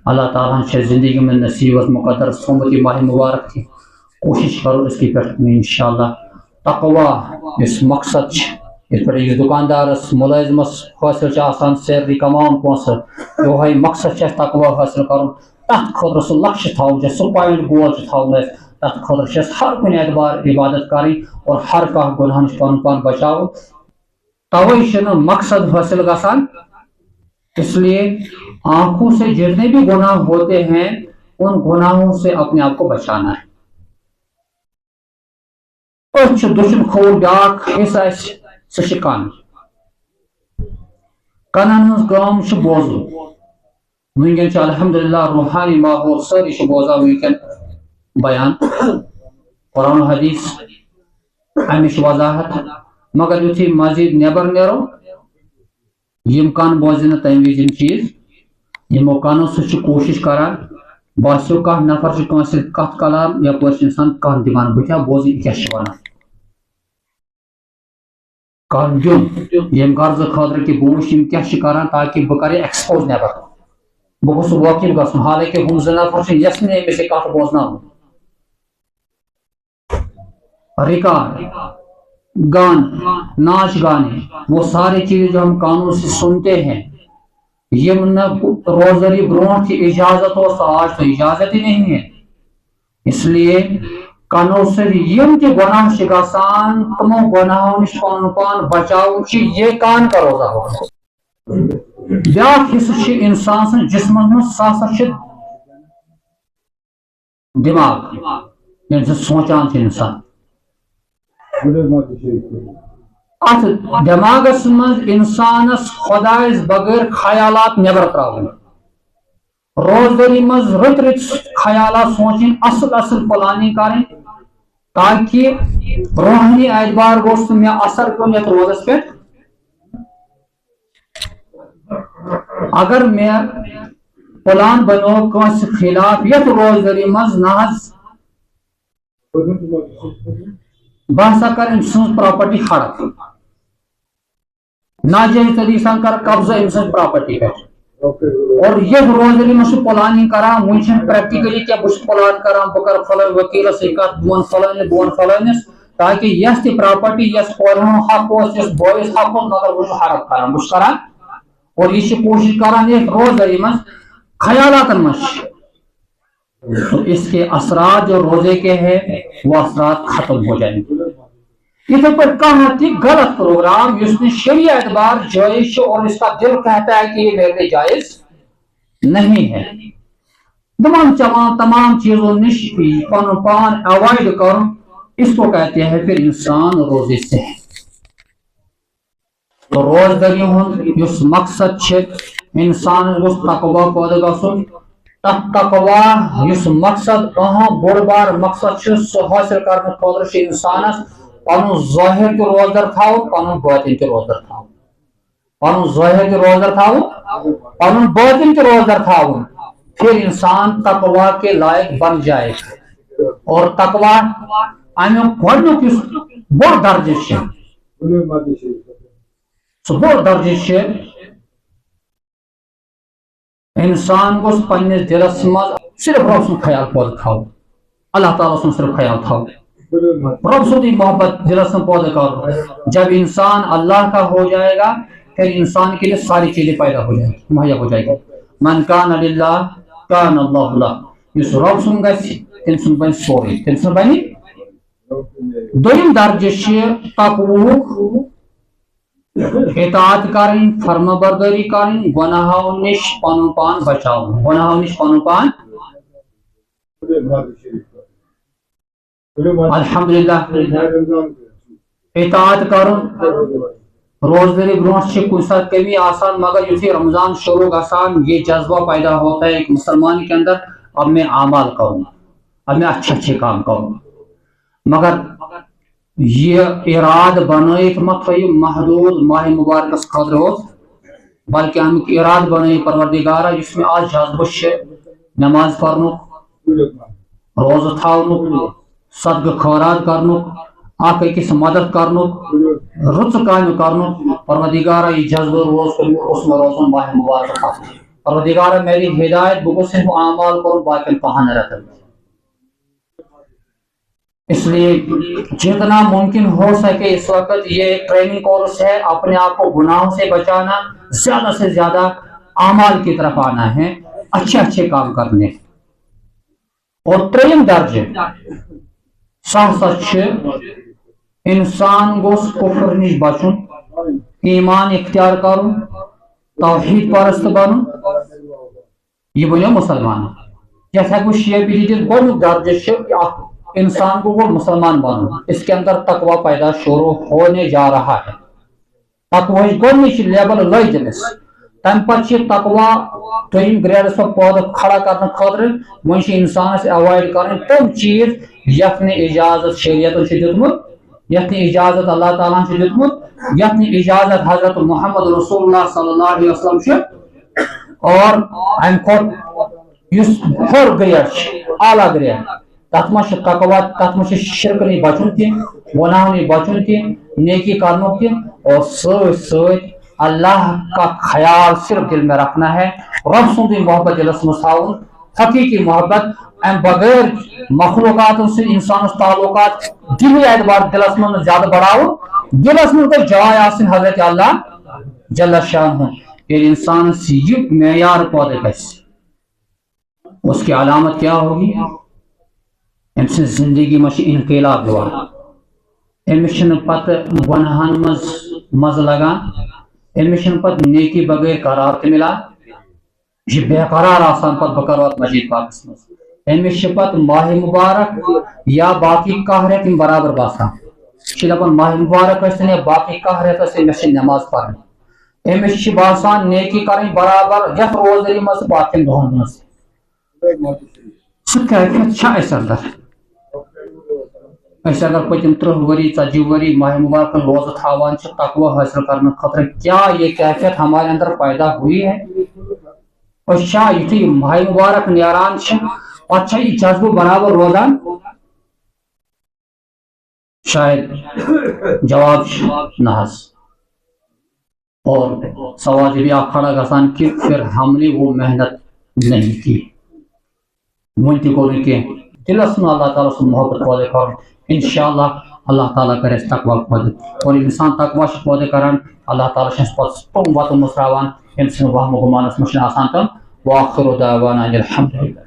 اللہ تعالیٰ نے زندگی میں نصیبت مقدر سومت یہ ماہ مبارک تھی کوشش کرو اس کی پہ انشاءاللہ تقوا اس مقصد اس پہ دکاندارس ملازمس حاصل آسان سیلری کمان پونسہ یہ مقصد تقوا حاصل کرن تک خاطر سہ لکش تھاؤن سہ پوائنٹ گول تھاؤن تک خاطر ہر کن اعتبار عبادت کریں اور ہر کھانا گناہ پن پان بچاؤ توے مقصد حاصل گژھان اس لیے آنکھوں سے جتنے بھی گناہ ہوتے ہیں ان گناہوں سے اپنے آپ کو بچانا ہے دشن کھول بیاکھ حصہ سہ کن کنن ہز کام بوزن ونکن الحمدللہ روحانی ماحول ساری بوزان ونکن بیان قرآن و حدیث امچ وضاحت مگر یتھی مزید نیبر نیرو یم کن بوزن تمہ وز چیز یمو کنو سہ کوشش کران باسیو کانٛہہ نفر کٲنٛسہِ کتھ کلام یپٲرۍ انسان کتھ دِوان بہٕ کیٛاہ بوزٕ یہِ کیٛاہ چھُ ونان کتھ دیُن ییٚمہِ غرضہٕ خٲطرٕ کہِ بہٕ وٕچھِ یِم کیٛاہ چھِ کران تاکہِ بہٕ کرٕ ایکسپوز نیبر بہٕ گوٚژھُس وٲقف گژھُن حالانکہِ ہُم زٕ نفر چھِ یژھنٕے أمِس یہِ کتھ بوزناوُن ریکارڈ گان ناچ گانے وہ سارے چیز جو ہم کانوں سے سنتے ہیں یم نہ روزری برونٹ کی اجازت ہو آج تو اجازت ہی نہیں ہے اس لیے کنو سے یم کے گناہ گژھان تمو گناہوں نش پن پان بچاؤ یہ کان کا روزہ ہو بیاکھ حصہ انسان سن جسمس من سہ دماغ یعنی سوچان انسان ات دماغس مز انسانس خدائس بغیر خیالات نیبر تراؤن روزداری مز رت رت خیالات سوچن اصل پلاننگ کریں تاکہ روحانی اعتبار گوس مے اثر کن یت روزس پہ اگر مے پلان بنو کنس خلاف یت روزداری مز نہ بہسا کر ام سن پراپرٹی ہڑپ ناجائز طریقے سے کر قبضہ ام سن پراپرٹی پہ اور یہ روزداری میں پلاننگ کران ون پریکٹیکلی کیا بس پلان کران بہ کر فلان وکیلس کت بون فلانس تاکہ یس تہ پراپرٹی یس کور حق یس بوئس حق مگر وہ ہڑپ کران بس کران اور یہ کوشش کران یہ روزداری من خیالات مز تو اس کے اثرات جو روزے کے ہیں وہ اثرات ختم ہو جائیں گے اتنے پر کہاں تھی غلط پروگرام جس میں شرعی اعتبار جائز اور اس کا دل کہتا ہے کہ یہ میرے لیے جائز نہیں ہے تمام چیزوں نش پن پان اوائڈ کر اس کو کہتے ہیں پھر انسان روزے سے ہے تو روزداری اس مقصد انسان گوس تقوا پید گھن تقوا اس مقصد بوڑ بار مقصد سہ حاصل کرنے خاطر انسانس پن ظاہر تہ روزدار تھاؤن پن باطن تہ روزدار تھاؤن پن ظاہر تہ روزدار تھاؤن پن باطن تہ روزدار تھاؤن پھر انسان تقوا کے لائق بن جائے اور تقوا امیک گۄڈنیُک یُس بوڑ درجہ سہ بوڑ درجہ انسان گوس پنس دلس مز صرف رب سن خیال پود تھو اللہ تعالیٰ سن صرف خیال تھو رب سن محبت دلس میں پود کرو جب انسان اللہ کا ہو جائے گا پھر انسان کے لیے ساری چیزیں پیدا ہو جائیں گی مہیا ہو جائے گی من کان للہ کان اللہ لہ اس رب سن گژھِ تم سن بن سورے تم سن بن دویم درجہ تقوی اطاعت کریں فرما برداری کریں گناہوں نش پن پان بچاؤ گناہوں نش پن پان الحمدللہ اطاعت کرن روزداری برونٹ کن سات کمی آسان مگر یتھی رمضان شروع گژھان یہ جذبہ پیدا ہوتا ہے ایک مسلمان کے اندر اب میں اعمال کروں اب میں اچھے کام کروں مگر یہ اراد بنائت مت محدود ماہ مبارکس خاطر ہو بلکہ ہم اراد بنائی پروردگارہ جس میں آج جذبہ نماز پڑھنک روز تھاونک صدقہ خیرات کرنک اخ أکس مدد کرنک رٕژ کامہِ کرنک پروردگارہ یہ جذبہ روز اس میں روزن ماہ مبارک پروردگار میری ہدایت بگو صرف اعمال کرو باقی پہن رہتا اس لیے جتنا ممکن ہو سکے اس وقت یہ ٹریننگ کورس ہے اپنے آپ کو گناہوں سے بچانا زیادہ سے زیادہ اعمال کی طرف آنا ہے اچھے اچھے کام کرنے اور تریم درجہ سہ انسان گوس کفر نش بچن ایمان اختیار کرن توحید پرست بنن یہ بنو مسلمان جیسا کہ شیعہ بھی گۄڈنیُک درجہ انسان کو وہ مسلمان بننا اس کے اندر تقوی پیدا شروع ہونے جا رہا ہے تقوی گۄڈنِچ لیول لٔج تٔمِس تمہ پتہٕ چھِ تقوی دوٚیِم گریڈس پہ پودٕ کھڑا کرنے خٲطرٕ وۄنۍ چھِ انسانس ایوائڈ کرٕنۍ تِم چیز یتھ نہٕ اجازت شریعتن چھُ دیُتمُت یتھ نہٕ اجازت اللہ تعالیٰ ہن چھُ دیُتمُت یتھ نہٕ اجازت حضرت محمد رسول اللہ صلی اللہ علیہ وسلم چھُ اور امہ کھۄتہٕ یُس ہیوٚر گریڈ چھُ اعلیٰ گریڈ تتھ منٛز چھُ تقوی تتھ منٛز چھُ شرک نش بچُن تہِ گناہو نش بچُن تہِ نیکی کرنُک تہِ اور سۭتۍ سۭتۍ اللہ کا خیال صرف دل میں رکھنا ہے رب سُنٛدٕے محبت دلس منٛز تھاوُن حقیقی محبت ام بغیر مخلوقات سے انسانس تعلقات دلی اعتبار دلس من زیادہ بڑھاؤ دلس من گئی جائے آسن حضرت اللہ جل شانہ یہ انسان یہ معیار پودے گھس اس کی علامت کیا ہوگی ام سے زندگی مش انقلاب ہوا امس پتہ گناہن مز لگان امس پتہ نیکی بغیر قرار تہ ملان یہ بے قرار آسان پتہ بقرات مجید پاکس مز امس پتہ ماہ مبارک یا باقی کاہ رٮ۪تھ یِم برابر باسان دپان ماہ مبارک ٲسِن یا باقی کاہ رٮ۪تھ ٲسِن مےٚ چھِ نٮ۪ماز پرٕنۍ امس باسان نیکی کرٕنۍ برابر یتھ روزدٔری منٛز تہٕ باقین دۄہن منٛز سُہ کیفیت چھا اَسہِ اندر اس اگر پتم 30 ؤری 40 ؤری ماہ مبارک روزہ تھاوان تقوی حاصل کرنے خاطر کیا یہ کیفیت ہمارے اندر پیدا ہوئی ہے یتھی ماہ مبارک نیران پتہ یہ جذبہ برابر روزان شاید جواب نہ اور سوال بھی آپ کھڑا گسان کہ پھر ہم نے وہ محنت نہیں کی ون تہ کور کی دلس میں اللہ تعالیٰ سن محبت پودے کر انشاءاللہ اللہ تعالیٰ کرے تقوی پودے اور انسان تقوی پودے کران اللہ تعالیٰ پتہ وت متراوان ام سن وہم گمانس مشن آسان تم واخر دعوانا الحمد للہ